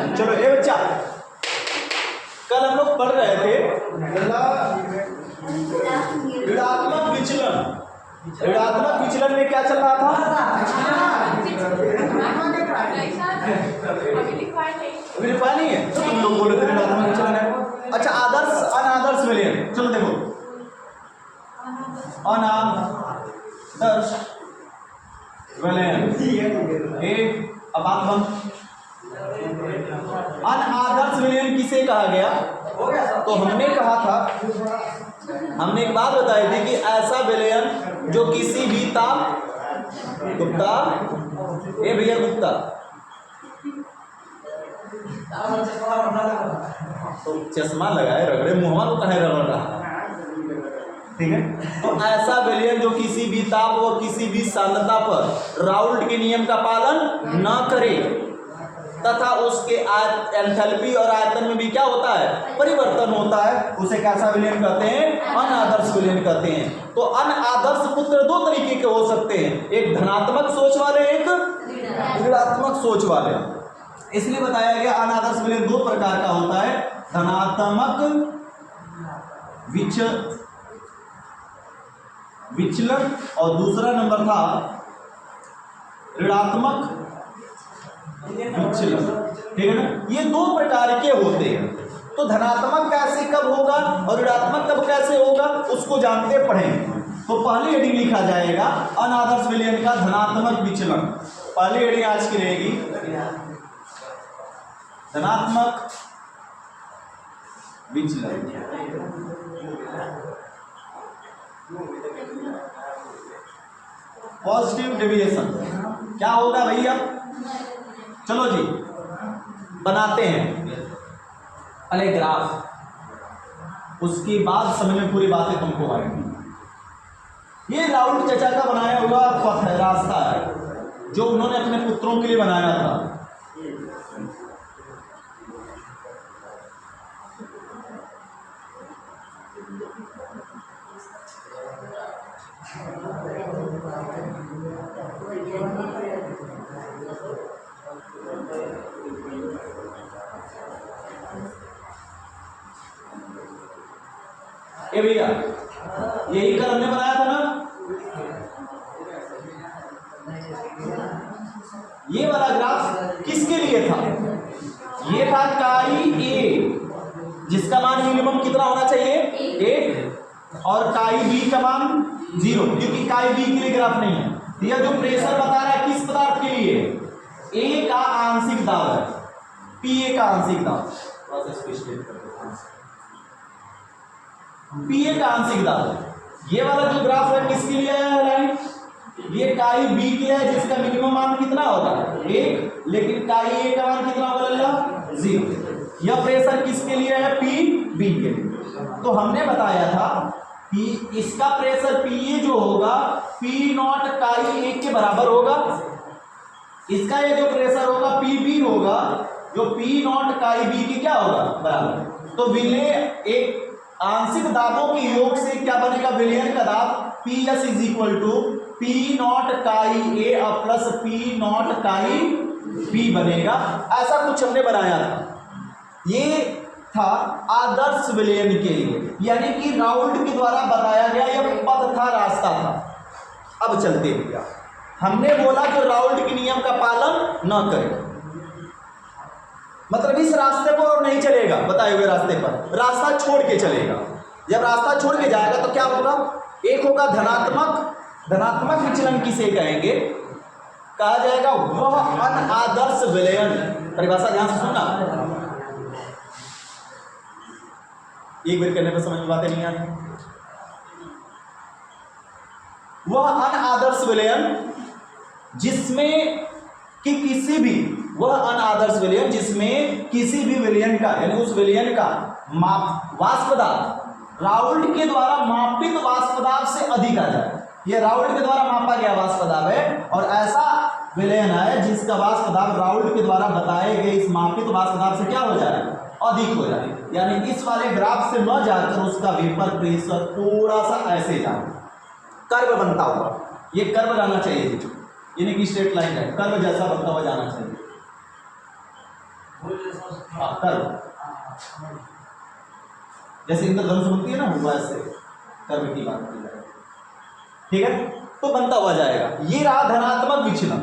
है। चलो ये बच्चा, कल हम लोग पढ़ रहे थे ऋणात्मक विचलन। ऋणात्मक विचलन में क्या चल रहा था? अभी लिखा नहीं है तो तुम लोग बोले थे ऋणात्मक विचलन है। अच्छा, आदर्श अनादर्श विलयन, चलो देखो, अनादर्श विलयन एक, अब बात बंद। अनादर्श विलयन किसे कहा गया? तो हमने कहा था, हमने एक बात बताई थी कि ऐसा विलयन जो किसी भी गुप्ता, ए भैया गुप्ता, तो चश्मा लगाए रगड़े मुंहवा को कहे रगड़ रहा, ठीक है। तो ऐसा विलयन जो किसी भी ताप और किसी भी सांद्रता पर राउल्ट के नियम का पालन न करे तथा उसके एंथैल्पी और आयतन में भी क्या होता है? परिवर्तन होता है, उसे कैसा विलयन कहते हैं? अनादर्श विलयन कहते हैं। तो अनादर्श पुत्र दो तरीके के हो सकते हैं, एक धनात्मक सोच वाले, एक ऋणात्मक सोच वाले। इसलिए बताया गया अनादर्श विलयन दो प्रकार का होता है, धनात्मक विचलन और दूसरा नंबर था ऋणात्मक विचलन, ठीक है ना। ये दो प्रकार के होते हैं। तो धनात्मक कैसे कब होगा और ऋणात्मक कब कैसे होगा उसको जानते पढ़ेंगे। तो पहली हेडिंग लिखा जाएगा अनादर्श विलयन का धनात्मक विचलन। पहली हेडिंग आज की रहेगी धनात्मक विचलन। पॉजिटिव डेविएशन क्या होगा भैया? चलो जी बनाते हैं पहले ग्राफ, उसके बाद समझ में पूरी बातें तुमको आएंगी। ये राउल्ट चचा का बनाया हुआ पथ है, रास्ता है जो उन्होंने अपने पुत्रों के लिए बनाया था। ये भैया यही कर हमने बनाया था ना, ये वाला ग्राफ किसके लिए था? ये था काई ए जिसका मान मिनिमम कितना होना चाहिए? 1, और काई बी का मान 0, क्योंकि काई बी के लिए ग्राफ नहीं है। यह जो प्रेशर बता रहा है किस पदार्थ के लिए? ए का आंशिक दाब है, पी ए का आंशिक दाब, पी ए का आंशिक दाब है। ये वाला जो ग्राफ है किसके लिए है लाइन? ये काई बी के लिए है जिसका मिनिमम मान कितना होगा? 1, लेकिन काई ए का मान कितना होगा? 0। यह प्रेशर किसके लिए है? पी बी के लिए। तो हमने बताया था कि इसका प्रेशर पी ए जो होगा पी नॉट काई ए के बराबर होगा। इसका ये जो प्रेशर होगा पी बी होगा जो पी नॉट काई बी के क्या होगा? बराबर। तो विलय एक आंशिक दाबों के योग से क्या बनेगा? विलयन का दाब P S is equal to P naught chi A plus P naught chi B बनेगा। ऐसा कुछ हमने बनाया था। ये था आदर्श विलयन के लिए, यानी कि राउल्ट के द्वारा बताया गया यह पथ था, रास्ता था। अब चलते भैया, हमने बोला कि राउल्ट के नियम का पालन न करें, मतलब इस रास्ते पर और नहीं चलेगा, बताए हुए रास्ते पर रास्ता छोड़ के चलेगा। जब रास्ता छोड़ के जाएगा तो क्या होगा? एक होगा धनात्मक विचलन किसे कहेंगे? कहा जाएगा वह अनादर्श विलयन। परिभाषा ध्यान से सुनना, एक बार करने पर समझ में बातें नहीं आती। वह अनादर्श विलयन जिसमें कि किसी भी, वह अनादर्श विलयन जिसमें किसी भी विलयन का, यानी उस विलयन का वाष्प दाब राउल्ट के द्वारा मापित वाष्प दाब से अधिक आ जाए। यह राउल्ट के द्वारा मापा गया वाष्प दाब है और ऐसा विलयन है जिसका वाष्प दाब राउल्ट के द्वारा बताए गए इस मापित वाष्प दाब से क्या हो जाए? अधिक हो जाए। यानी इस वाले ग्राफ से न जाकर उसका वेपर प्रेशर थोड़ा सा ऐसे जाए, कर्व बनता हुआ, ये कर्व जाना चाहिए, यानी कि स्ट्रेट लाइन है, कर्व जैसा बनता हुआ जाना चाहिए। कर्व, जैसे इंद्रधनुष बनती है ना वैसे कर्व की बात की जाए, ठीक है। तो बनता हुआ जाएगा, ये रहा धनात्मक विचलन।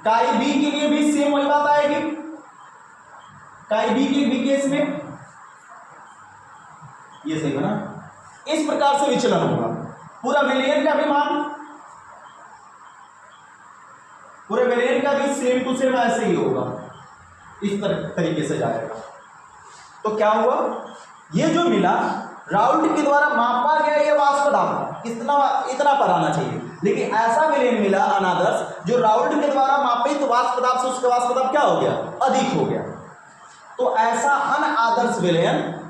काई बी के लिए भी सेम वही बात आएगी, काई बी के भी केस में ये सही बना, इस प्रकार से विचलन होगा। पूरा विलयन का भी मान, पूरे विलयन का भी सेम टू सेम ऐसे ही होगा, इस तरीके से जाएगा। तो क्या हुआ, ये जो मिला राउल्ट के द्वारा मापा गया ये वाष्प दाब इतना पर आना चाहिए, लेकिन ऐसा विलयन मिला अनादर्श जो राउल्ट के द्वारा मापित वाष्प दाब से उसका वाष्प दाब क्या हो गया, अधिक हो गया। तो ऐसा अनादर्श विलयन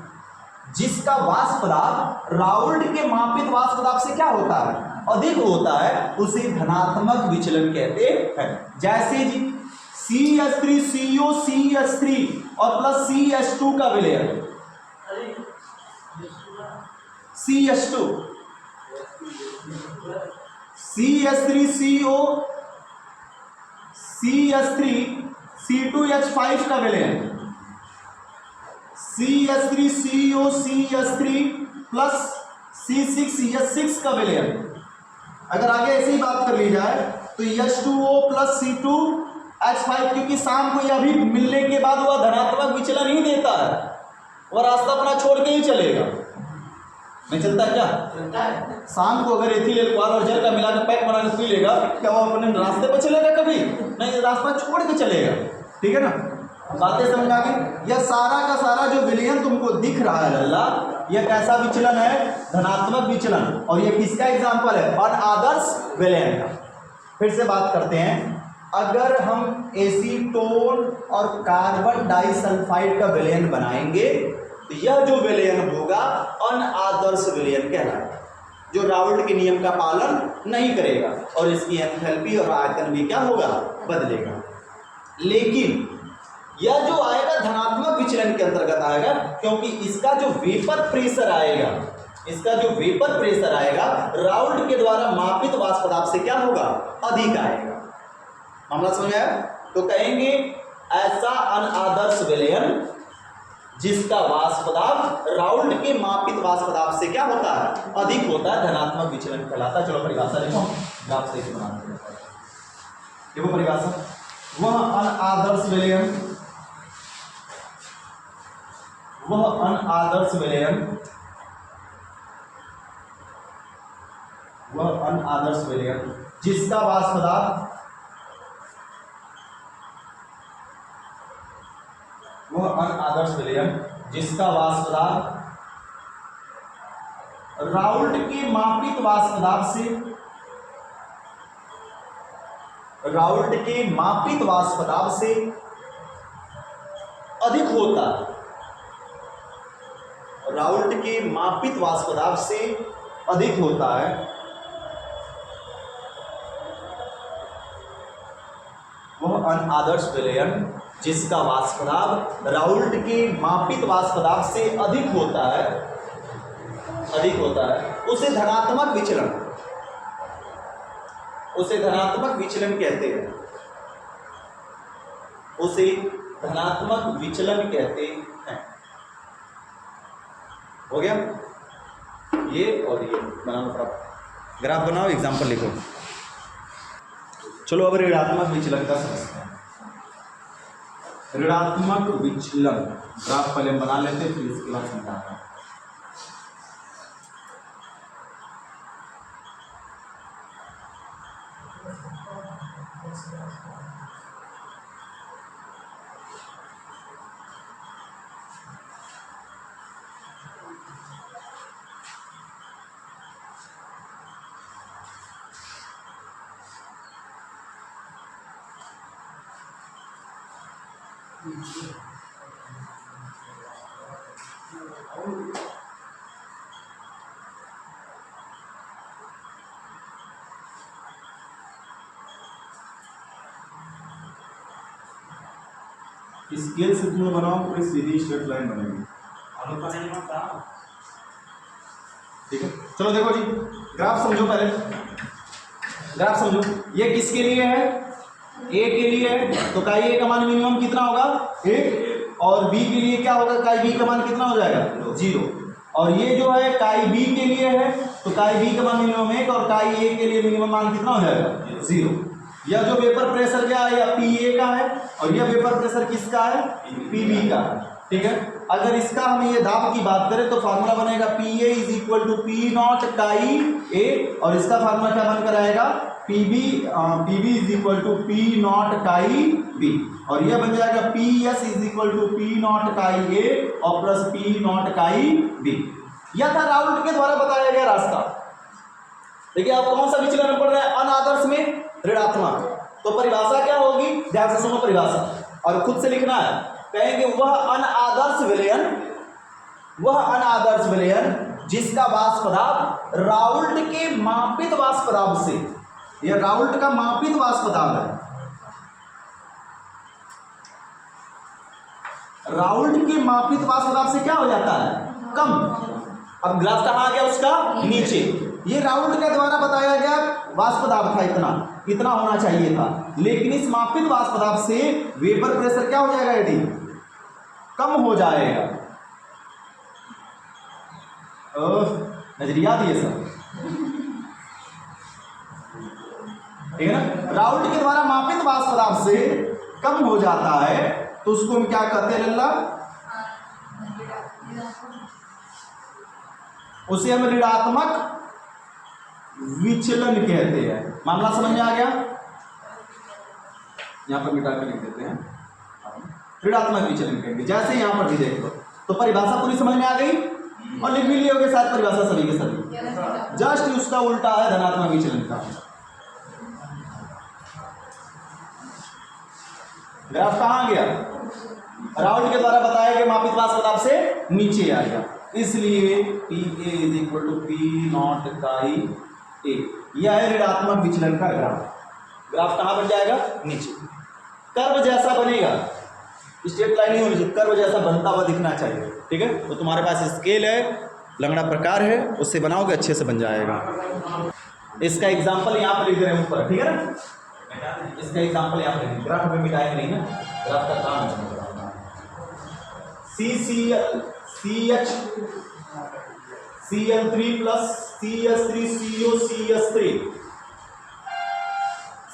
जिसका वाष्प दाब राउल्ट के मापित वाष्प दाब से क्या होता है, अधिक होता है, उसे धनात्मक विचलन कहते हैं। जैसे जी CH3 CO CH3 और प्लस CH2 का विलयन, CH2 CH3 CO CH3 C2H5 का विलयन, CH3 CO CH3 plus C6H6 का विलयन। अगर आगे ऐसे ही बात कर ली जाए तो H2O प्लस C2H5, क्योंकि शाम को यह भी मिलने के बाद वह धनात्मक विचलन ही देता है, वह रास्ता अपना छोड़ के ही चलेगा, नहीं चलता क्या, चलता है। शाम को अगर एथिल अल्कोहल और जल का मिलाकर पैक बना के पी लेगा, क्या वो अपने रास्ते पर चलेगा कभी नहीं, रास्ता छोड़ के चलेगा, ठीक है ना। बातें समझ आ गई। यह सारा का सारा जो विलयन तुमको दिख रहा है लल्ला, यह कैसा विचलन है, धनात्मक विचलन, और यह किसका एग्जाम्पल है, अनादर्श विलयन का। फिर से बात करते हैं, अगर हम एसीटोन और कार्बन डाइसल्फाइड का विलयन बनाएंगे तो यह जो विलयन होगा अनादर्श विलयन कहलाएगा, जो राउल्ट के नियम का पालन नहीं करेगा और इसकी एंथैल्पी और आयतन भी क्या होगा, बदलेगा। लेकिन यह जो आएगा धनात्मक विचलन के अंतर्गत आएगा, क्योंकि इसका जो वेपर प्रेशर आएगा, इसका जो वेपर प्रेशर आएगा राउल्ट के द्वारा मापित वाष्प दाब से क्या होगा, अधिक आएगा। मामला समझ आया। तो कहेंगे ऐसा अनादर्श विलयन जिसका वाष्प दाब राउल्ट के मापित वाष्प दाब से क्या होता है, अधिक होता है, धनात्मक विचलन कहलाता है। चलो परिभाषा देखो, ग्राफ से ही बनाना है। देखो परिभाषा, वह अनादर्श विलयन, वह अनादर्श विलयन, वह अनादर्श विलयन जिसका वाष्प दाब, वह अनादर्श विलयन जिसका वाष्प दाब राउल्ट के मापित वाष्प दाब से, राउल्ट के मापित वाष्प दाब से अधिक होता है, राउल्ट के मापित वाष्प दाब से अधिक होता है, वह अनादर्श विलयन जिसका वाष्प दाब राउल्ट के मापित वाष्प दाब से अधिक होता है, अधिक होता है, उसे धनात्मक विचलन, उसे धनात्मक विचलन कहते हैं, उसे धनात्मक विचलन कहते हैं। हो गया ये और ये बनाना पड़ा, ग्राफ बनाओ, एग्जांपल लिखो। चलो अब ऋणात्मक विचलन का समझते हैं। ऋणात्मक विचलन ग्राफ पहले बना लेते, फिर इसके बाद समझाते हैं। स्केल से तुम बनाओ, पूरी सीधी स्ट्रेट लाइन बनेगी। ठीक है, चलो देखो जी, ग्राफ समझो पहले, ग्राफ समझो। ये किसके लिए है, ए के लिए है, तो का ए का मान मिनिमम कितना होगा, 1 और b के लिए क्या होगा, काई b का मान कितना हो जाएगा 0। और ये जो है काई b के लिए है तो काई b का मान मिनिमम 1 और काई a के लिए मिनिमम मान कितना हो जाएगा 0। यह जो वेपर प्रेशर क्या है, यह PA का है और यह वेपर प्रेशर किसका है, PB का है। ठीक है, अगर इसका हम ये दाब की बात करें तो फार्मूला बनेगा PA is equal to P naught chi A और इसका फार्मूला क्या बनकर आएगा, PB is equal to P naught chi B और यह बन जाएगा PS is equal to P naught chi A और plus P naught chi B। यह था राउल्ट के द्वारा बताया गया रास्ता। देखिए आप कौन सा विचलन पढ़ रहे हैं, अनादर्श में ऋणात्मक, तो परिभाषा क्या होगी, ध्यान से सुनो परिभाषा और खुद से लिखना है। कहेंगे वह अनादर्श विलयन जिसका वाष्प दाब राउल्ट के मापित वाष्प दाब से, यह राउल्ट का मापित वाष्प दाब है, राउल्ट के मापित वाष्प दाब से क्या हो जाता है, कम। अब ग्राफ कहां आ गया उसका, नीचे। ये राउल्ट के द्वारा बताया गया वाष्प दाब था, इतना होना चाहिए था, लेकिन इस मापित वाष्प दाब से वेपर प्रेशर क्या हो जाएगा, यदि कम हो जाएगा। नजरिया दिए सब, ठीक है ना। राउल्ट के द्वारा मापित वाष्प दाब से कम हो जाता है तो उसको हम क्या कहते हैं लल्ला, उसे हम ऋणात्मक विचलन कहते हैं। मामला समझ में आ गया, यहां पर मिटा कर लिख देते हैं, ऋणात्मक विचलन कहेंगे। जैसे यहां पर भी देख लो तो परिभाषा पूरी समझ में आ गई और लिख भी लियोगे साथ परिभाषा सभी के सभी, जस्ट उसका उल्टा है धनात्मक विचलन का। ग्राफ कहां गया, राउल्ट के द्वारा बताया गया मापित वाष्प दाब से नीचे आ गया, इसलिए PA is equal to P naught chi A। यह है ऋणात्मक विचलन का ग्राफ। ग्राफ कहां बन जाएगा, नीचे। कर्व जैसा बनेगा, स्ट्रेट लाइन नहीं होनी चाहिए, कर्व जैसा बनता हुआ दिखना चाहिए। ठीक है, तो तुम्हारे पास स्केल है, लंगड़ा प्रकार है, उससे बनाओगे अच्छे से बन जाएगा। इसका एग्जांपल यहाँ पर लिख रहे हैं ऊपर, ठीक है ना, इसका एग्जांपल यहाँ पर, ग्राफ में मिटाएंगे नहीं ना, ग्राफ का काम है। CL3 plus CH3 CO CH3,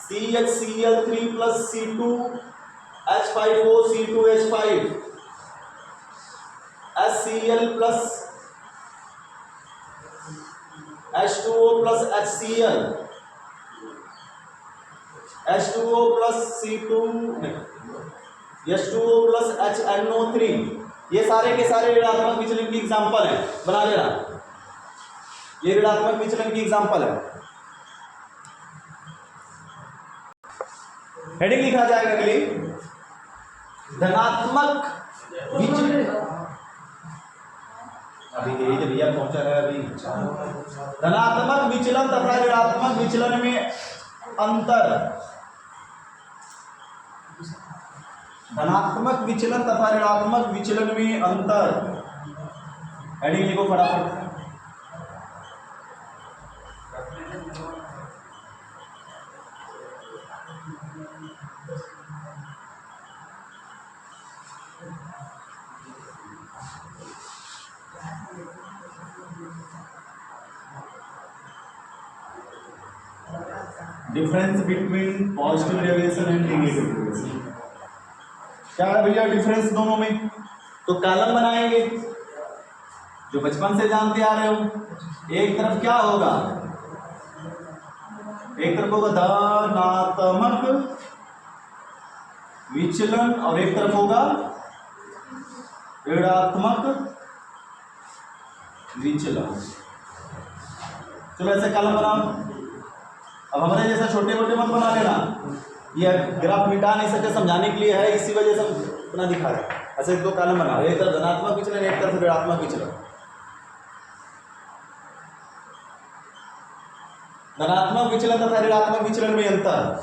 CHCl3 plus C2 H5O C2 H5, HCl plus H2O plus HCl, H2O plus C2 H2O plus HNO3, ये सारे के सारे ऋणात्मक विचलन की एग्जांपल है, बना लेना, ये ऋणात्मक विचलन की एग्जांपल है। हेडिंग लिखा जाएगा अगली, धनात्मक विचलन, अभी धीरे भैया पहुंचा है अभी। धनात्मक विचलन तथा ऋणात्मक विचलन में अंतर, धनात्मक विचलन तथा ऋणात्मक विचलन में अंतर, हेडिंग लिखो फटाफट। Difference between positive deviation and negative deviation, क्या है भैया डिफरेंस दोनों में, तो कॉलम बनाएंगे जो बचपन से जानते आ रहे हो। एक तरफ क्या होगा, एक तरफ होगा धनात्मक विचलन और एक तरफ होगा ऋणात्मक विचलन। चलो ऐसे कॉलम बनाओ। अब हमारे जैसा छोटे मोटे मत बना लेना, ये ग्राफ मिटा नहीं सकते, समझाने के लिए है, इसी वजह से हम अपना दिखा रहे हैं। ऐसे दो कॉलम बनाओ, एक तरफ धनात्मक विचलन, एक तरफ ऋणात्मक विचलन। धनात्मक विचलन तथा ऋणात्मक विचलन में अंतर,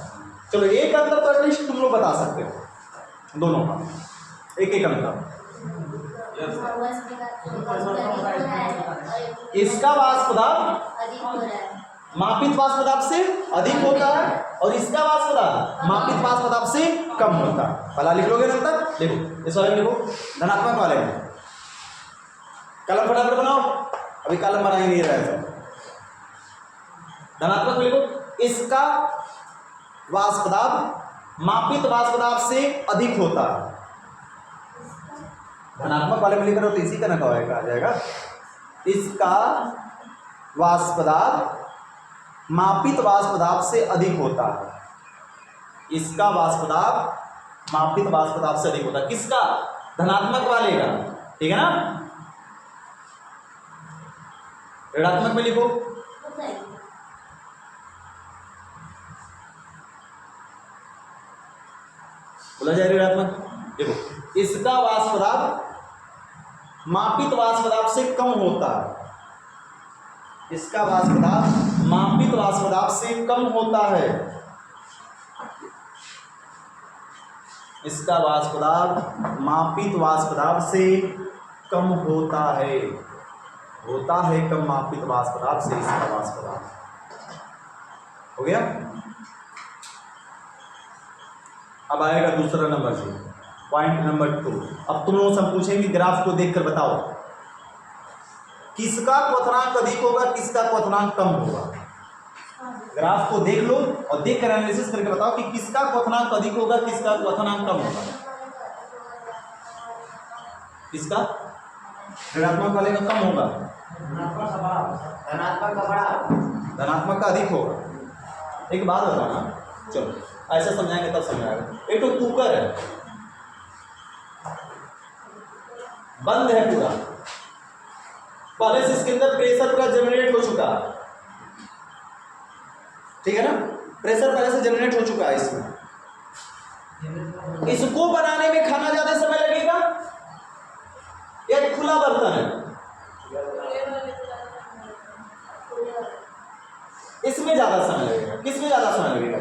चलो एक अंतर तो एटलीस्ट तुम लोग बता सकते हो दोनों का, एक एक अंतर। इसका वाष्प दाब मापित वाष्प दाब से अधिक होता है और इसका वाष्प दाब मापित वाष्प दाब से कम होता है। पहला लिख लोगे ना तक, देखो इस वाले में लिखो धनात्मक वाले में, कलम फटाफट बनाओ, अभी कलम बना ही नहीं रहा है। धनात्मक में लिखो इसका वाष्प दाब मापित वाष्प दाब से अधिक होता है। धनात्मक वाले में लिख रहे हो तो इसी का ना कहा जाएगा, इसका वाष्प दाब मापित वाष्प दाब से अधिक होता है। इसका वाष्प दाब मापित वाष्प दाब से अधिक होता है। किसका? धनात्मक वाले का, ठीक है ना। ऋणात्मक में लिखो बोला जाए ऋणात्मक, देखो इसका वाष्प दाब मापित वाष्प दाब से कम होता है। इसका वाष्प दाब मापित वाष्प दाब से कम होता है। इसका वाष्प दाब मापित वाष्प दाब से कम होता है। होता है कम मापित वाष्प दाब से इसका वाष्प दाब। हो गया। अब आएगा दूसरा नंबर से, पॉइंट नंबर 2। अब तुम लोग सब पूछेंगे ग्राफ को देखकर बताओ किसका क्वथनांक अधिक होगा, किसका क्वथनांक कम होगा। ग्राफ को देख लो और देख कर एनालिसिस करके बताओ कि किसका क्वथनांक अधिक होगा, किसका क्वथनांक कम होगा। किसका? ऋणात्मक वाले का कम होगा, धनात्मक का अधिक होगा। एक बात बताना, चलो ऐसा समझाएंगे तब समझाएगा। एक तो कुकर है, बंद है पूरा, पहले से इसके अंदर प्रेशर पूरा जनरेट हो चुका है, ठीक है ना। प्रेशर पहले से जनरेट हो चुका है इसमें। इसको बनाने में खाना ज्यादा समय लगेगा या खुला बर्तन है? इसमें ज्यादा समय लगेगा। किसमें ज्यादा समय लगेगा?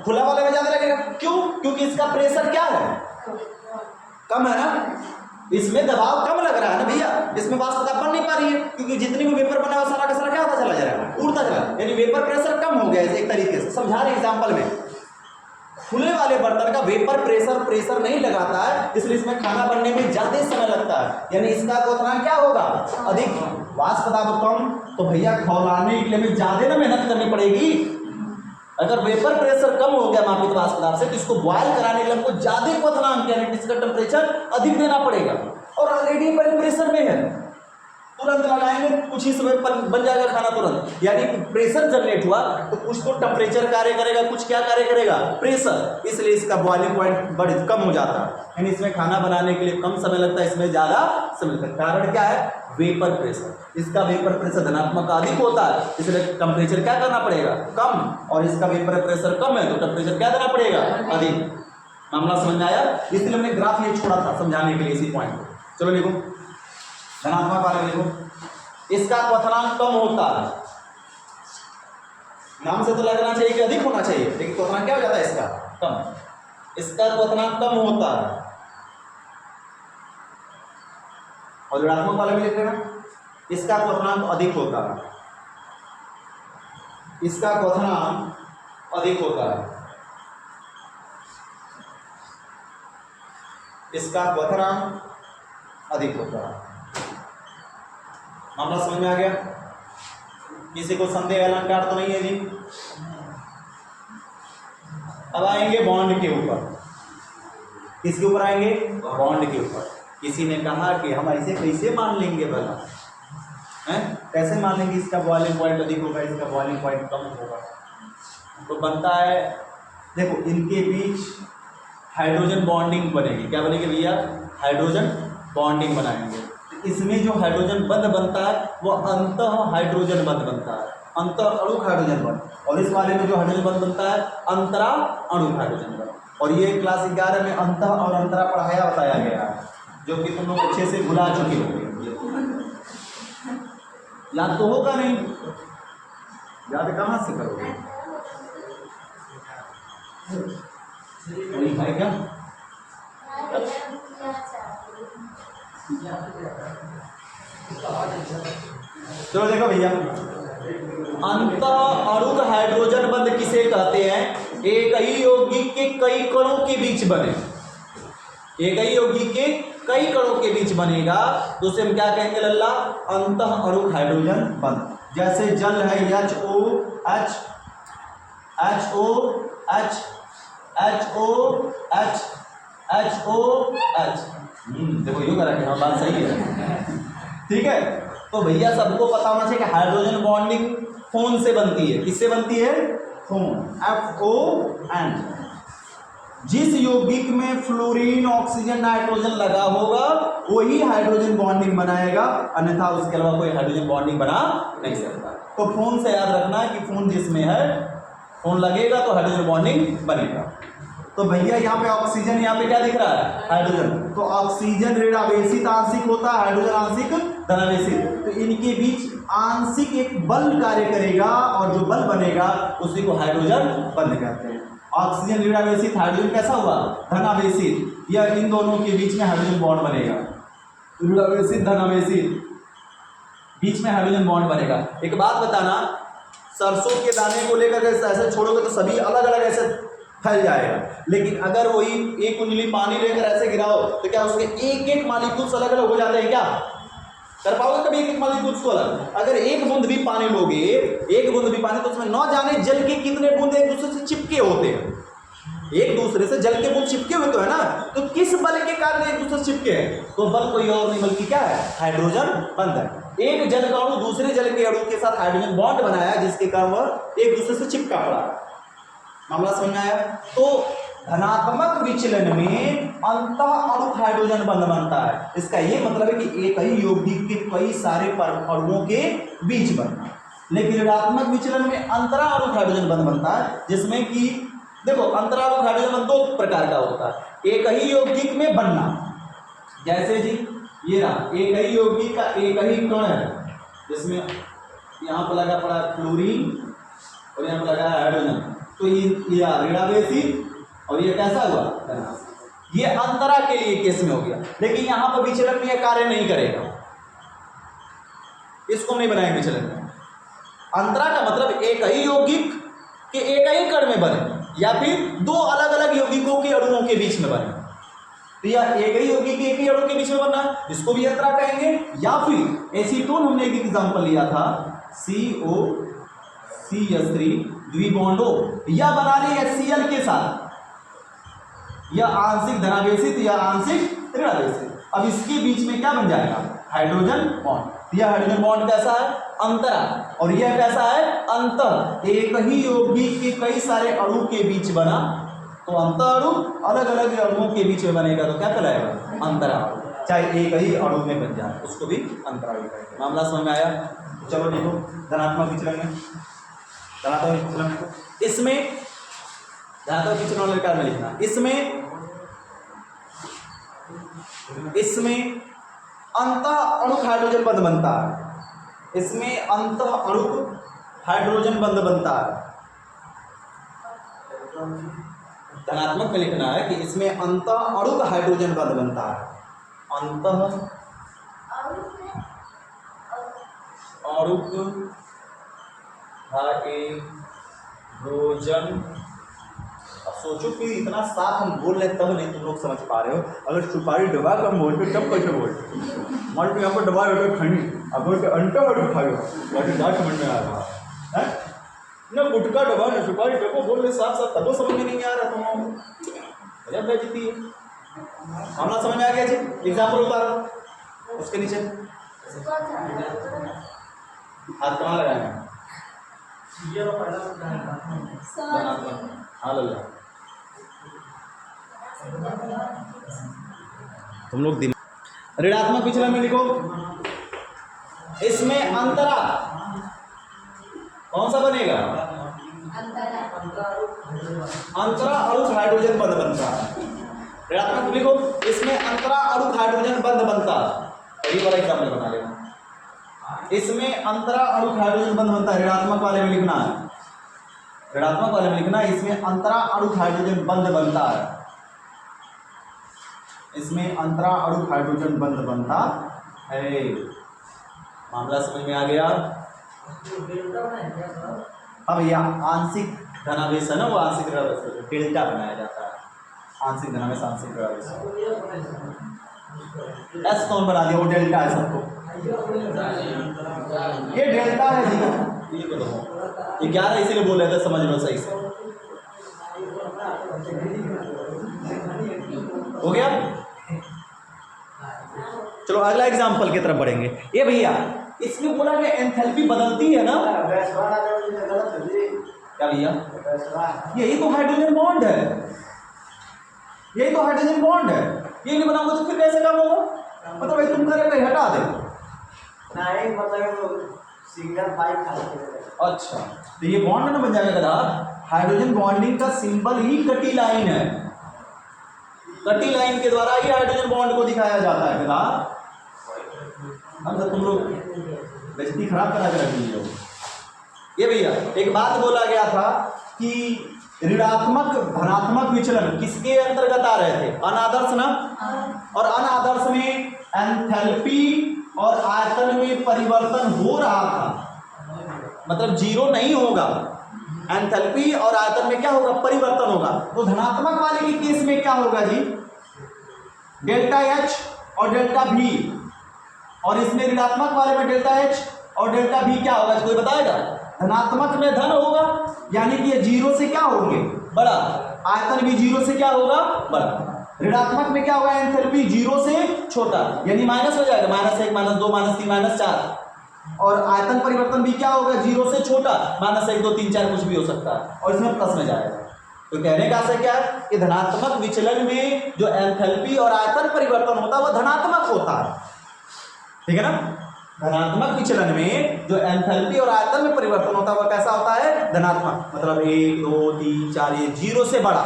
खुला वाले में ज्यादा लगेगा। क्यों? क्योंकि इसका प्रेशर क्या है? कम है ना, इसमें दबाव कम लग रहा है ना भैया, इसमें वाष्प दाब बन नहीं पा रही है क्योंकि जितनी भी वेपर बना है सारा का सारा क्या होता चला जा रहा है, उड़ता चला, यानी वेपर प्रेशर कम हो गया है। एक तरीके से समझा रहे एग्जांपल में, खुले वाले बर्तन का वेपर प्रेशर नहीं लगाता है, इसलिए इसमें खाना बनने में ज्यादा समय लगता है, यानी इसका क्वथनांक क्या होगा? अधिक। वाष्प दाब कम तो भैया खौलाने के लिए हमें ज्यादा ना मेहनत करनी पड़ेगी। अगर वेपर प्रेशर कम हो गया मापित वाष्प दाब से तो इसको बॉयल कराने के लिए हमको ज्यादा क्वथनांक यानी इसका टेम्परेचर अधिक देना पड़ेगा, और ऑलरेडी प्रेशर में है, तुरंत लगाएंगे कुछ ही समय बन जाएगा खाना तुरंत। यानी प्रेशर जनरेट हुआ तो कुछ तो टेम्परेचर कार्य करेगा, कुछ क्या कार्य करेगा? प्रेशर। इसलिए इसका बॉइलिंग पॉइंट बड़ी कम हो जाता है, यानी इसमें खाना बनाने के लिए कम समय लगता है, इसमें ज्यादा समय लगता है। कारण क्या है? Vapour pressure. इसका वेपर प्रेशर धनात्मक का अधिक होता है, इसलिए टेम्परेचर क्या करना पड़ेगा? कम। और इसका वेपर प्रेशर कम है तो टेम्परेचर क्या देना पड़ेगा? अधिक। मामला समझ में आया? इसलिए हमने ग्राफ ये छोड़ा था समझाने के लिए इसी पॉइंट को। चलो लिखो धनात्मक वाले लिखो, इसका क्वथनांक कम होता है। नाम से तो लगना चाहिए कि अधिक होना चाहिए, लेकिन क्वथनांक क्या हो जाता है इसका? कम। इसका क्वथनांक कम होता है। और ऋणात्मक वाले में लिख लेना, इसका क्वथनांक अधिक होता है। इसका क्वथनांक अधिक होता है। इसका क्वथनांक अधिक होता है। मामला समझ में आ गया? किसी को संदेह अलंकार तो नहीं है जी? अब आएंगे बॉन्ड के ऊपर। किसके ऊपर आएंगे? बॉन्ड के ऊपर। किसी ने कहा कि हम ऐसे कैसे मान लेंगे भला, हैं? कैसे मान लेंगे इसका बॉइलिंग पॉइंट अधिक होगा, इसका बॉइलिंग पॉइंट कम होगा? तो बनता है, देखो इनके बीच हाइड्रोजन बॉन्डिंग बनेगी। क्या बनेगी भैया? हाइड्रोजन बॉन्डिंग बनाएंगे। इसमें जो हाइड्रोजन बंध बनता है वो अंतः हाइड्रोजन बंध बनता है, अंतर अणु हाइड्रोजन बंध। और इस वाले में जो हाइड्रोजन बंध बनता है अंतरा अणु हाइड्रोजन बंध। और ये क्लास 11 में अंतः और अंतरा पढ़ाया बताया गया है, जो कि तुम लोग अच्छे से भुला चुके होंगे। याद तो होगा नहीं, याद कहाँ से करोगे? है क्या? चलो देखो भैया, अंत अणुक हाइड्रोजन बंध किसे कहते हैं? एक ही यौगिक के कई कणों के बीच बने, एक ही यौगिक के कई कणों के बीच बनेगा तो उसे हम क्या कहेंगे लल्ला? अंत अणुक हाइड्रोजन बंध। जैसे जल है HOH, देखो यू करा के बात सही है, ठीक है। तो भैया सबको पता होना चाहिए कि हाइड्रोजन बॉन्डिंग फोन से बनती है। किससे बनती है? Phone, FON। जिस यौगिक में फ्लोरीन, ऑक्सीजन, नाइट्रोजन लगा होगा वही हाइड्रोजन बॉन्डिंग बनाएगा, अन्यथा उसके अलावा कोई हाइड्रोजन बॉन्डिंग बना नहीं सकता। तो फोन से याद रखना कि फोन जिसमें है, फोन लगेगा तो हाइड्रोजन बॉन्डिंग बनेगा। तो भैया यहाँ पे ऑक्सीजन, यहाँ पे क्या दिख रहा है? हाइड्रोजन। तो ऑक्सीजन ऋणावेशित आंशिक होता है, हाइड्रोजन आंशिक धनावेशित। तो इनके बीच आंशिक एक बल कार्य करेगा और जो बल बनेगा उसी को हाइड्रोजन बंध कहते हैं। ऑक्सीजन ऋणावेशित, हाइड्रोजन कैसा हुआ? धनावेशित। या इन दोनों के बीच में हाइड्रोजन बॉन्ड बनेगा, ऋणावेशित धनावेशित, बीच में हाइड्रोजन बॉन्ड बनेगा। एक बात बताना, सरसों के दाने को लेकर ऐसे छोड़ोगे तो सभी अलग अलग ऐसे फैल जाएगा, लेकिन अगर वही एक उंगली पानी लेकर ऐसे गिराओ तो क्या उसके एक एक मॉलिक्यूल्स अलग अलग हो जाते हैं? क्या कर पाओगे कभी एक एक मॉलिक्यूल्स को अलग? अगर एक बूंद भी पानी लोगे, एक बूंद भी पानी, तो उसमें न जाने जल के कितने बूंद एक दूसरे से चिपके होते हैं। एक दूसरे से जल के बूंद चिपके हुए तो है ना, तो किस बल के कारण एक दूसरे से चिपके हैं? तो बल कोई और नहीं बल्कि क्या है? हाइड्रोजन बंध है। एक जल का अणु दूसरे जल के अणु के साथ हाइड्रोजन बॉन्ड बनाया जिसके कारण वह एक दूसरे से चिपका पड़ा। मामला समझ में आया? तो धनात्मक विचलन में अंत अणुक हाइड्रोजन बंध बनता है। इसका यह मतलब है कि एक ही यौगिक के कई सारे अणुओं के बीच बनना। लेकिन ऋणात्मक विचलन में अंतरा अणुक हाइड्रोजन बंध बनता है, जिसमें कि देखो अंतरा अणुक हाइड्रोजन बंध दो प्रकार का होता है। एक ही यौगिक में बनना, जैसे जी ये रहा एक ही यौगिक का एक ही कण है, जिसमें यहाँ पर लगा पड़ा फ्लोरीन और यहाँ पर लगा हाइड्रोजन, तो ये ऋणावेशित और ये कैसा हुआ? ये अंतरा के लिए केस में हो गया। लेकिन यहां पर विचलन में यह कार्य नहीं करेगा, इसको नहीं बनाएंगे विचलन में। अंतरा का मतलब एक ही यौगिक के एक ही कण में बने या फिर दो अलग अलग यौगिकों के अणुओं के बीच में बने। तो यह एक ही यौगिक के एक ही अणु के बीच में बनना, इसको भी अंतरा कहेंगे। या फिर एसीटोन हमने एक एग्जांपल लिया था, COCH3 द्विबॉन्ड O, या बना ली HCl के साथ, या आंशिक धनावेशित या आंशिक ऋणावेशित। अब इसके बीच में क्या बन जाएगा? Hydrogen bond. यह हाइड्रोजन बॉन्ड कैसा है? अंतरा। और यह कैसा है? अंतर। एक ही यौगिक के कई सारे अणु के बीच बना तो अंतर अणु, अलग अलग अणुओं के बीच में बनेगा तो क्या कहलाएगा? अंतरा। चाहे एक ही अणु में बन जाए उसको भी अंतरा कहेंगे। मामला समझ में आया? चलो देखो धनात्मक विचलन में, धनात्मक विचलन इसमें धनात्मक विचलन वाले प्रकार में लिखना, इसमें अंत अणुक हाइड्रोजन बंध बनता है, इसमें अंत अणुक हाइड्रोजन बंध बनता है। धनात्मक में लिखना है कि इसमें अंत अणुक हाइड्रोजन बंध बनता है। अंत अणुक हाइड्रोजन। अब सोचो कि इतना साफ हम बोल रहे तब नहीं तुम लोग समझ पा रहे हो। अगर सुपारी दबा कर हम बोलते तब कैसे बोलते? हमारे तो यहाँ पर दबा रहे खड़ी, अब बोलते अंटा और खाओ, वैसे ना समझ में आ रहा है ना, गुटका दबा ना सुपारी दबो बोल रहे साफ साफ, तब समझ में नहीं आ रहा तुम गजब बेइज्जती है। मामला समझ में आ गया जी? एग्जाम्पल उतारो उसके नीचे, हाथ कहाँ लगाएंगे? हाँ लल्ला तुम लोग ऋणात्मक विचलन में लिखो, इसमें अंतरा कौन सा बनेगा? अंतरा अणुक हाइड्रोजन बंध बनता है। ऋणात्मक लिखो, इसमें अंतरा अणुक हाइड्रोजन बंध बनता है। ये वाला एग्जाम्पल बना लेना, इसमें अंतरा अणुक हाइड्रोजन बंध बनता है। ऋणात्मक वाले में लिखना है, ऋणात्मक वाले में लिखना इसमें अंतरा अणुक हाइड्रोजन बंध बनता है, इसमें अंतरा अणुक हाइड्रोजन बंध बनता है। मामला समझ में आ गया? हाँ भैया, आंशिक धनावेश है ना, वो आंशिक धनावेश डेल्टा बनाया जाता है। आंशिक धनावेश, आंशिक धनावेश एस कौन बना दिया? वो डेल्टा है सबको, ये डेल्टा है जी। ये बताओ, 11 इसीलिए बोल रहे थे, समझ लो सही से। हो गया? चलो अगला एग्जांपल की तरफ बढ़ेंगे। ये भैया इसमें बोला गया एंथैल्पी बदलती है ना, क्या भैया? यही तो हाइड्रोजन बॉन्ड है, यही तो हाइड्रोजन बॉन्ड है। ये नहीं बनाओगे तो फिर कैसे काम होगा? मतलब भाई तुम करेंगे हटा दे नहीं, मतलब सिंगल पाइप। अच्छा, तो ये बॉन्ड ना बन जाएगा कदा। हाइड्रोजन बॉन्डिंग का सिंबल ही कटी लाइन है, कटी लाइन के द्वारा ही हाइड्रोजन बॉन्ड को दिखाया जाता है कदा। अब तो तुम लोग बेइज्जती खराब करा के रख लीजिए। ये भैया एक बात बोला गया था कि ऋणात्मक धनात्मक विचलन किसके अंतर्गत आ रहे थे? अनादर्श ना। और अनादर्श में एंथैल्पी और आयतन में परिवर्तन हो रहा था, मतलब जीरो नहीं होगा। एंथैल्पी और आयतन में क्या होगा? परिवर्तन होगा। तो धनात्मक वाले के केस में क्या होगा जी? डेल्टा एच और डेल्टा भी, और इसमें ऋणात्मक वाले में डेल्टा एच और डेल्टा भी क्या होगा? कोई बताएगा? धनात्मक में धन होगा, यानी कि ये जीरो से क्या होंगे? बड़ा। आयतन भी जीरो से क्या होगा? बड़ा। ऋणात्मक में क्या होगा? एंथैल्पी जीरो से छोटा, यानी माइनस हो जाएगा, -1 -2 -3 -4। और आयतन परिवर्तन भी क्या होगा? जीरो से छोटा, -1 2 3 4 कुछ भी हो सकता है, और इसमें प्लस में जाएगा। तो कहने का आशय क्या है कि धनात्मक विचलन में जो एंथैल्पी और आयतन परिवर्तन होता है वो धनात्मक होता है, ठीक है ना। धनात्मक विचलन में जो एंथैल्पी और आयतन में परिवर्तन होता है वो कैसा होता है? धनात्मक। मतलब 1 2 3 4 ये जीरो से बड़ा,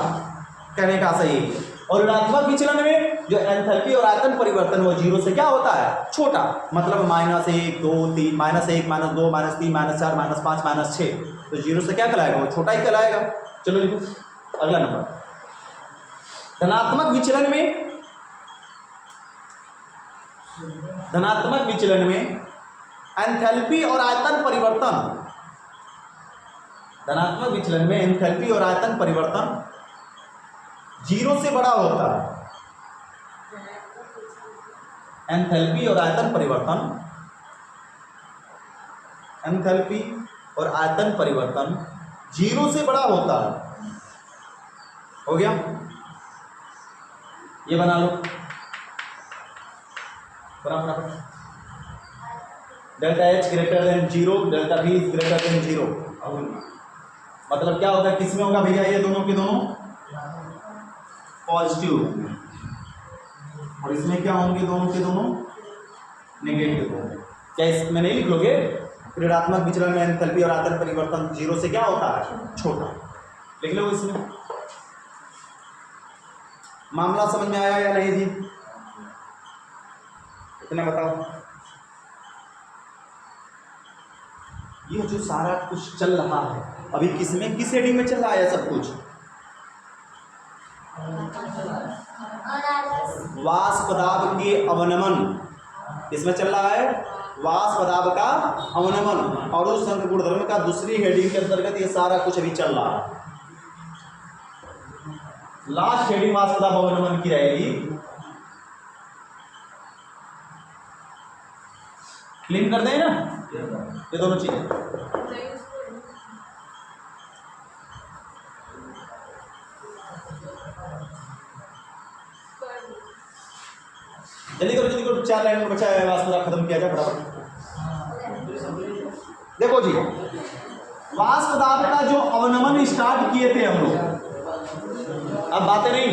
कहने का आशय यही है। और ऋणात्मक विचलन में जो एंथैल्पी और आयतन परिवर्तन वो जीरो से क्या होता है? छोटा, मतलब -1 2 3 -1 -2 -3 -4 -5 -6। तो जीरो से क्या कहलाएगा? वो छोटा ही कहलाएगा। चलो लिखो अगला नंबर। धनात्मक विचलन में, धनात्मक विचलन में एंथैल्पी और आयतन परिवर्तन, धनात्मक विचलन में एंथैल्पी और आयतन परिवर्तन जीरो से बड़ा होता है। एंथैल्पी और आयतन परिवर्तन, एंथैल्पी और आयतन परिवर्तन जीरो से बड़ा होता है। हो गया? ये बना लो बराबर। Delta H greater than zero, delta be greater than zero. मतलब क्या होगा? किसमें होगा भैया? ये दोनों के दोनों पॉजिटिव, और इसमें क्या होंगे? दोनों के दोनों नेगेटिव होंगे। क्या इसमें नहीं लिख लोगे? ऋणात्मक विचलन में एंथैल्पी और आयतन परिवर्तन जीरो से क्या होता है? छोटा। लिख लो इसमें। मामला समझ में आया या नहीं जी? इतना बताओ। ये जो सारा कुछ चल रहा है अभी किसमें, किस हेडिंग में चल रहा है सब कुछ? वाष्प दाब के अवनमन, इसमें चल रहा है वाष्प दाब का अवनमन, और उस संघ गुणधर्म का दूसरी हेडिंग के अंतर्गत ये सारा कुछ अभी चल रहा है। लास्ट हेडिंग वाष्प दाब अवनमन की रहेगी। क्लीन कर दें ना ये दोनों चीजें। जल्दी करो जल्दी करो, 4 लाइन में बचा है, वाष्प दाब खत्म किया जाए फटाफट। देखो जी, वाष्प दाब का जो अवनमन स्टार्ट किए थे हम लोग, अब बातें नहीं,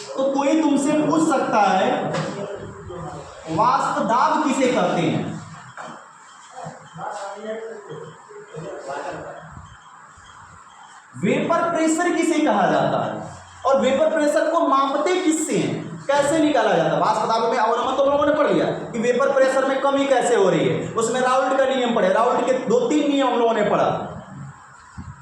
तो कोई तुमसे पूछ सकता है वाष्प दाब किसे कहते हैं? वेपर प्रेशर किसे कहा जाता है? और वेपर प्रेशर को मापते किससे हैं? कैसे निकाला जाता है? वाष्प दाब में अवनमन तो लोगों ने पढ़ लिया कि वेपर प्रेशर में कमी कैसे हो रही है, उसमें राउल्ट का नियम पढ़े। राउल्ट के 2-3 नियम हम लोगों ने पढ़ा।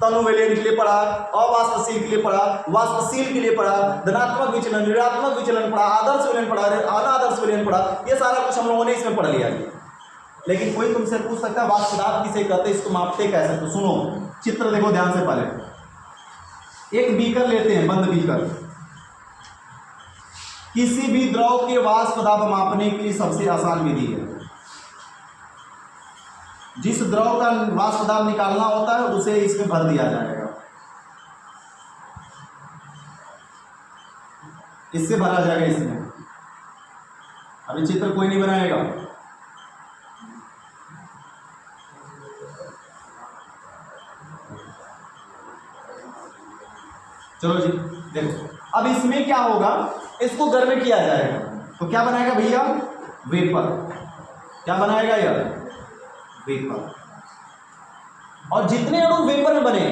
तनुवेलियन के लिए पढ़ा, अवाष्पशील के लिए पढ़ा, वाष्पशील के लिए पढ़ा, धनात्मक विचलन, ऋणात्मक विचलन पढ़ा, आदर्श विलयन पढ़ा, अनादर्श विलयन पढ़ा। ये सारा कुछ हम लोगों ने इसमें पढ़ लिया। लेकिन कोई तुमसे पूछ सकता है वाष्प दाब किसे कहते हैं, इसको मापते कैसे? तो सुनो, चित्र देखो ध्यान से। पहले एक बीकर लेते हैं, बंद बीकर। किसी भी द्रव के वाष्प दाब मापने के लिए सबसे आसान विधि है, जिस द्रव का वाष्प दाब निकालना होता है उसे इसमें भर दिया जाएगा। इससे भरा जाएगा इसमें। अभी चित्र कोई नहीं बनाएगा। चलो जी देखो, अब इसमें क्या होगा, इसको गर्म किया जाएगा तो क्या बनाएगा भैया? वेपर। क्या बनाएगा यार? वेपर। और जितने अणु वेपर में बने,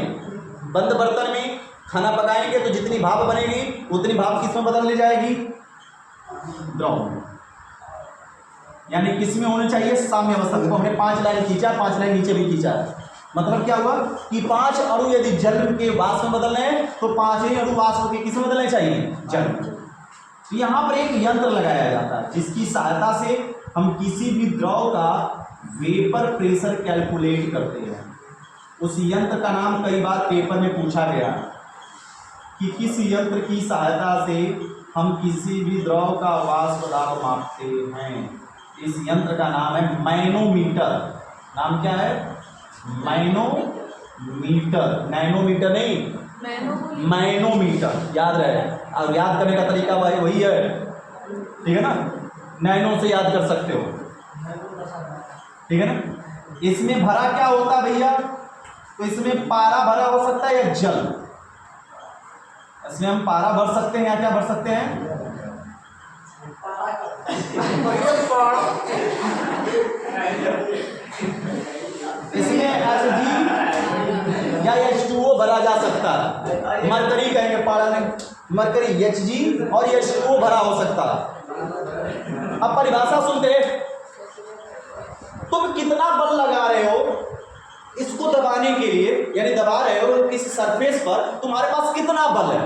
बंद बर्तन में खाना पकाएंगे तो जितनी भाप बनेगी उतनी भाप किस में बदल ली जाएगी? द्रव में। यानी किस में होनी चाहिए? साम्य अवस्था में। तो हमने 5 लाइन खींचा, 5 लाइन नीचे भी खींचा है। मतलब क्या हुआ कि 5 अणु यदि जल के वाष्प में बदलने हैं तो 5 ही अणु वाष्प के किस में बदलने चाहिए? जल में। तो यहां पर एक यंत्र लगाया जाता है जिसकी सहायता से हम किसी भी द्रव का वेपर प्रेशर कैलकुलेट करते हैं। उस यंत्र का नाम कई बार पेपर में पूछा गया कि किस यंत्र की सहायता से हम किसी भी द्रव का वाष्प दाब मापते हैं। इस यंत्र का नाम है मैनोमीटर। नाम क्या है? मैनोमीटर। नैनोमीटर नहीं, मैनोमीटर। याद रहे, और याद करने का तरीका वही है, ठीक है ना? नैनो से याद कर सकते हो, ठीक है ना? इसमें भरा क्या होता है भैया? तो इसमें पारा भरा हो सकता है या जल। इसमें हम पारा भर सकते हैं या क्या भर सकते हैं? इसमें Hg या H2O भरा जा सकता है। मरकरी कहेंगे, पारा नहीं, मरकरी Hg और H2O भरा हो सकता है। अब परिभाषा सुनते, तुम कितना बल लगा रहे हो इसको दबाने के लिए, यानी दबा रहे हो किसी सरफेस पर, तुम्हारे पास कितना बल है,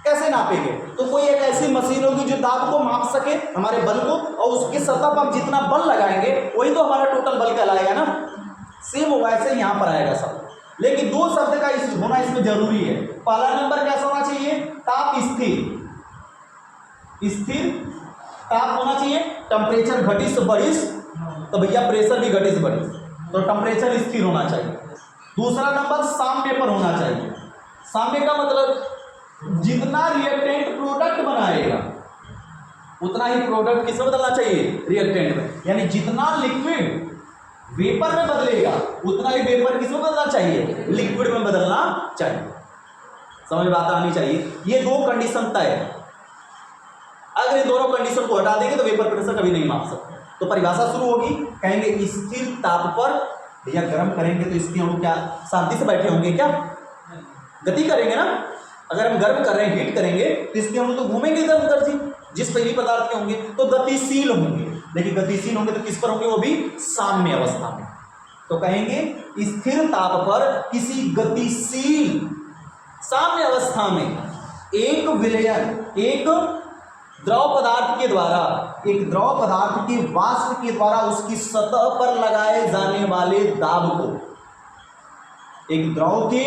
कैसे नापेंगे? तो कोई एक ऐसी मशीन होगी जो दाब को माप सके, हमारे बल को, और उसकी सतह पर हम जितना बल लगाएंगे वही तो हमारा टोटल बल कहलाएगा ना। सेम वैसे यहां पर आएगा सब। लेकिन 2 शब्द का होना इसमें जरूरी है। पहला नंबर कैसा होना चाहिए? ताप स्थिर। स्थिर ताप होना चाहिए। टेम्परेचर घटिस बढ़िस तो भैया प्रेशर भी घटिस बढ़िस, तो टेम्परेचर स्थिर होना चाहिए। दूसरा नंबर साम्य पर होना चाहिए। साम्य का मतलब जितना रिएक्टेंट प्रोडक्ट बनाएगा उतना ही प्रोडक्ट किसमें बदलना चाहिए? रिएक्टेंट में। यानी जितना लिक्विड वेपर में बदलेगा उतना ही वेपर किसमें बदलना चाहिए? लिक्विड में बदलना चाहिए। समझ बात आनी चाहिए। ये 2 कंडीशन तय है। अगर इन दोनों कंडीशन को हटा देंगे तो वेपर प्रेशर कभी नहीं माप सकते। तो परिभाषा शुरू होगी, कहेंगे स्थिर ताप पर, भैया गर्म करेंगे तो इसके अणु क्या शांति से बैठे होंगे? क्या गति करेंगे ना? अगर हम गर्म कर रहे हैं, हीट करेंगे तो इसके अणु तो घूमेंगे इधर उधर जी, जिस पहली पदार्थ के होंगे तो गतिशील होंगे। लेकिन गतिशील होंगे तो किस पर होंगे? वो भी साम्य अवस्था में। तो कहेंगे स्थिर ताप पर किसी गतिशील साम्य अवस्था में एक विलयन, एक द्रव पदार्थ के द्वारा, एक द्रव पदार्थ के वाष्प के द्वारा उसकी सतह पर लगाए जाने वाले दाब को, एक द्रव के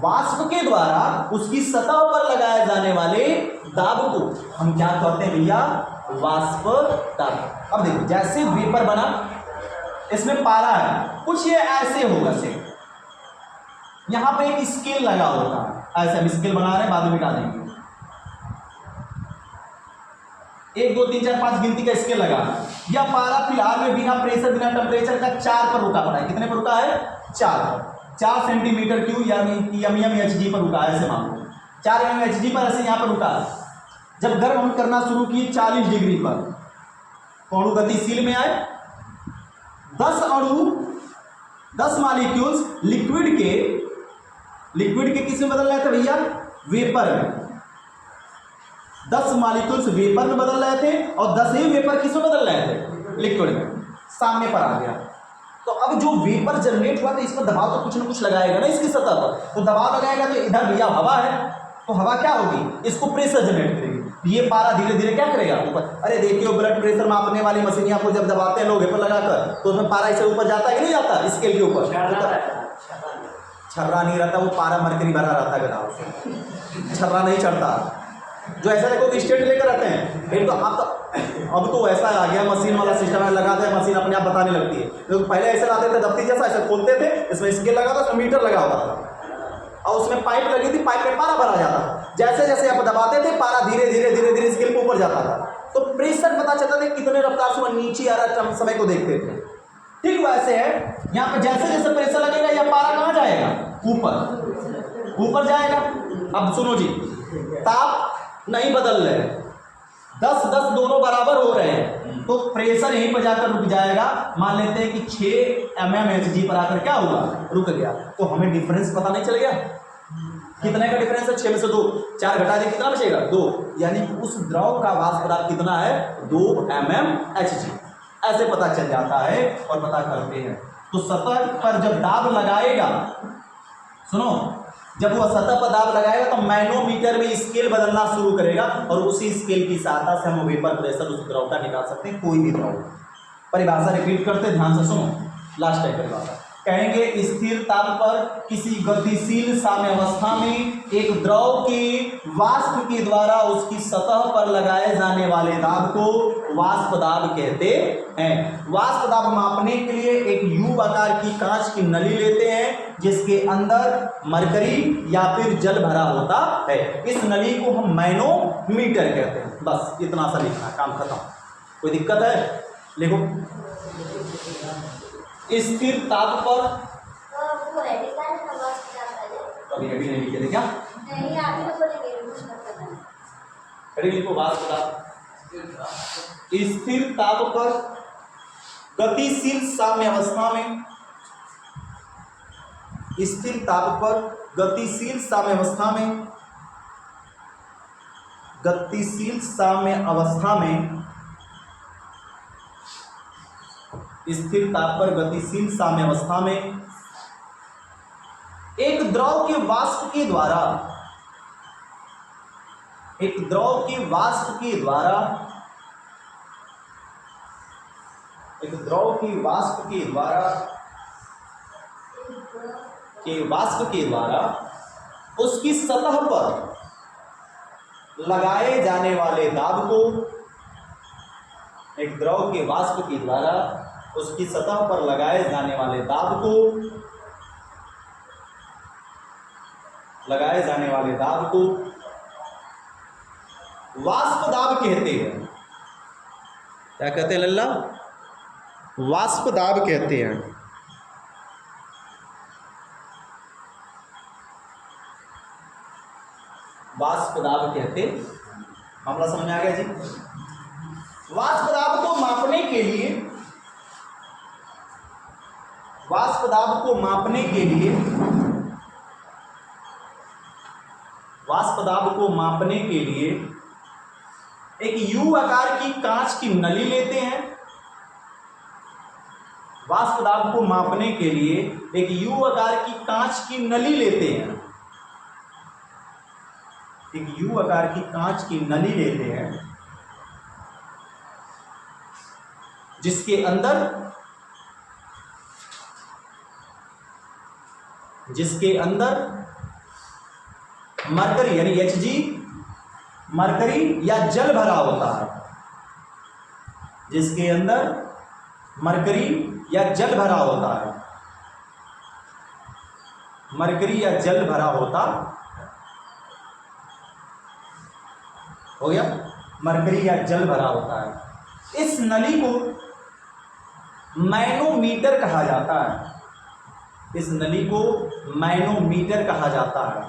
वाष्प के द्वारा उसकी सतह पर लगाए जाने वाले दाब को हम क्या कहते हैं भैया? वाष्प दाब। अब देखो, जैसे वेपर बना, इसमें पारा है, कुछ ये ऐसे होगा से, यहां पे एक स्केल लगा होगा, ऐसे हम स्केल बना रहे हैं, बाद में मिटा देंगे। 1 2 3 4 5 गिनती का स्केल लगा। यह पारा फिलहाल में बिना प्रेशर बिना टेम्परेचर का 4 पर रुका पड़ा है। कितने पर रुका है? 4 सेंटीमीटर क्यूब यानी mmHg पर रुका है। ऐसे मान लो 4 mmHg पर ऐसे यहाँ पर रुका है। जब गर्म हम करना शुरू किए 40 डिग्री पर तो अणु गतिशील में आए। 10 अणु 10 मॉलिक्यूल्स लिक्विड के किस में बदल रहे थे भैया? वेपर में। 10 मॉलिक्यूल्स वेपर में बदल रहे थे और 10 ही वेपर किस में बदल रहे थे? लिक्विड में। सामने पर आ गया तो अब जो वेपर जनरेट हुआ तो इस पर दबाव तो कुछ ना कुछ लगाएगा ना इसकी सतह पर। तो दबाव लगाएगा तो इधर भैया हवा है, तो हवा क्या होगी, इसको प्रेशर जनरेट करेगी। ये पारा धीरे धीरे क्या करेगा, ऊपर। अरे देखिए ब्लड प्रेशर मापने वाली मशीन आपको जब दबाते हैं लोग पर लगाकर, तो उसमें पारा ऐसे ऊपर जाता है कि नहीं जाता, स्केल के ऊपर छर्रा नहीं रहता, वो पारा मरकरी भरा रहता है गदाव, छर्रा नहीं चढ़ता। जो ऐसा देखो कि स्टेट लेकर रहते हैं, एक तो अब तो ऐसा आ गया मशीन वाला सिस्टम है, लगाते हैं मशीन अपने आप बताने लगती है। तो पहले ऐसे लाते थे दफ्ती जैसा, ऐसे खोलते थे, इसमें स्केल लगा था, उसमें मीटर लगा हुआ था और उसमें पाइप लगी थी, पाइप में पारा भरा जाता था। जैसे जैसे आप दबाते थे पारा धीरे धीरे धीरे धीरे स्केल के ऊपर जाता था, तो प्रेशर पता चलता था कितने रफ्तार से नीचे आ रहा है, समय को देखते थे। ठीक वैसे है यहाँ पे, जैसे जैसे प्रेशर लगेगा या पारा कहाँ जाएगा, ऊपर जाएगा। अब सुनो जी, ताप नहीं बदल रहे, 10-10 दोनों बराबर हो रहे हैं, तो प्रेशर यहीं पर जाकर रुक जाएगा। मान लेते हैं कि 6 mmHg पर आकर क्या हुआ, रुक गया, तो हमें डिफरेंस पता नहीं चल गया। कितने का डिफरेंस है, 6 में से 2, 4 घटा दे कितना बचेगा, 2। यानी उस द्रव का वाष्प दाब कितना है, 2 mmHg। ऐसे पता चल जाता है और पता करते हैं। तो सतह पर जब दाब लगाएगा, सुनो, जब वह सतह पर दाब लगाएगा तो मैनोमीटर में स्केल बदलना शुरू करेगा और उसी स्केल की सहायता से हम वेपर प्रेशर उस द्रव का निकाल सकते हैं, कोई भी द्रव। परिभाषा रिपीट करते, ध्यान से सुनो, लास्ट टाइम परिभाषा कहेंगे, स्थिर ताप पर किसी गतिशील साम्यावस्था में एक द्रव के वाष्प के द्वारा उसकी सतह पर लगाए जाने वाले दाब को वाष्प दाब कहते हैं। वाष्प दाब मापने के लिए एक यू आकार की कांच की नली लेते हैं जिसके अंदर मरकरी या फिर जल भरा होता है। इस नली को हम मैनोमीटर कहते हैं। बस इतना सा लिखना, काम खत्म। कोई दिक्कत है, लिखो। स्थिर ताप पर अभी नहीं लिखे थे क्या, लिखो वाष्प दाब। स्थिर ताप पर गतिशील साम्यावस्था में, स्थिर ताप पर गतिशील साम्यावस्था में, गतिशील साम्यावस्था में, स्थिर ताप पर गतिशील साम्यावस्था में एक द्रव के वाष्प के द्वारा, एक द्रव के वाष्प के द्वारा, एक द्रव के वाष्प के द्वारा, वाष्प के द्वारा उसकी सतह पर लगाए जाने वाले दाब को, एक द्रव के वाष्प के द्वारा उसकी सतह पर लगाए जाने वाले दाब को, लगाए जाने वाले दाब को वाष्प दाब कहते हैं। क्या कहते हैं लल्ला, वाष्प दाब कहते हैं। वाष्प दाब कहते, मामला समझ आ गया जी। वाष्प दाब को मापने के लिए, वाष्प दाब को मापने के लिए, वाष्प दाब को मापने के लिए एक यू आकार की कांच की नली लेते हैं। वाष्प दाब को मापने के लिए एक यू आकार की कांच की नली लेते हैं, एक यू आकार की कांच की नली लेते हैं जिसके अंदर, जिसके अंदर मरकरी यानी Hg, मरकरी या जल भरा होता है, जिसके अंदर मरकरी या जल भरा होता है, मरकरी या जल भरा होता, हो गया, मरकरी या जल भरा होता है। इस नली को मैनोमीटर कहा जाता है, इस नली को मैनोमीटर कहा जाता है।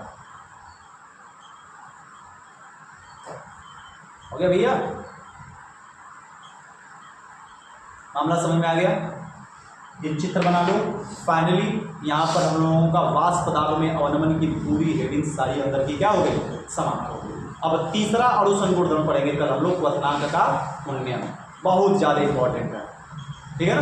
हो गया भैया, मामला समझ में आ गया। ये चित्र बना लो। फाइनली यहाँ पर हम लोगों का वाष्प दाब में अवनमन की पूरी हेडिंग सारी अंदर की क्या हो गई, समाप्त हो गई। अब तीसरा अणुसंग गुणधर्म पढ़ेंगे कल हम लोग, क्वथनांक का उन्नयन, बहुत ज़्यादा इंपॉर्टेंट है, ठीक है ना।